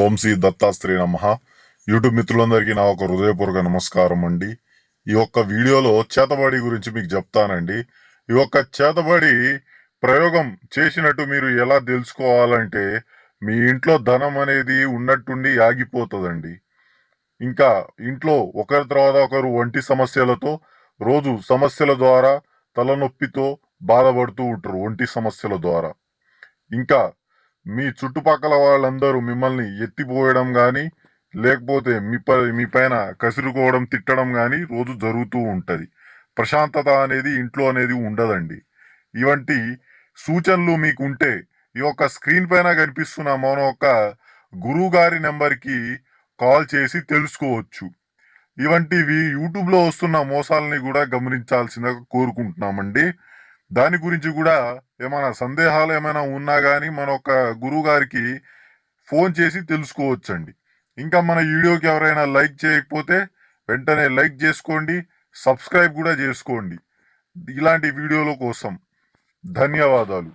ఓం శ్రీ దత్తాశ్రీ నమః. యూట్యూబ్ మిత్రులందరికీ నా ఒక హృదయపూర్వక నమస్కారం అండి. ఈ యొక్క వీడియోలో చేతబడి గురించి మీకు చెప్తానండి. ఈ యొక్క చేతబడి ప్రయోగం చేసినట్టు మీరు ఎలా తెలుసుకోవాలంటే, మీ ఇంట్లో ధనం అనేది ఉన్నట్టుండి ఆగిపోతుందండి. ఇంకా ఇంట్లో ఒకరి తర్వాత ఒకరు ఒంటి సమస్యలతో, రోజు సమస్యల ద్వారా, తలనొప్పితో బాధపడుతూ ఉంటారు ఒంటి సమస్యల ద్వారా. ఇంకా మీ చుట్టుపక్కల వాళ్ళందరూ మిమ్మల్ని ఎత్తిపోయడం కానీ, లేకపోతే మీ పైన కసురుకోవడం, తిట్టడం కానీ రోజు జరుగుతూ ఉంటుంది. ప్రశాంతత అనేది ఇంట్లో అనేది ఉండదండి. ఇవంటి సూచనలు మీకు ఉంటే ఈ యొక్క స్క్రీన్ పైన కనిపిస్తున్న మన యొక్క గురువు గారి నెంబర్కి కాల్ చేసి తెలుసుకోవచ్చు. ఇవంటివి యూట్యూబ్లో వస్తున్న మోసాలని కూడా గమనించాల్సిందిగా కోరుకుంటున్నామండి. దాని గురించి కూడా ఏమైనా సందేహాలు ఏమైనా ఉన్నా కానీ మన ఒక గురువు గారికి ఫోన్ చేసి తెలుసుకోవచ్చండి. ఇంకా మన వీడియోకి ఎవరైనా లైక్ చేయకపోతే వెంటనే లైక్ చేసుకోండి, సబ్స్క్రైబ్ కూడా చేసుకోండి ఇలాంటి వీడియోల కోసం. ధన్యవాదాలు.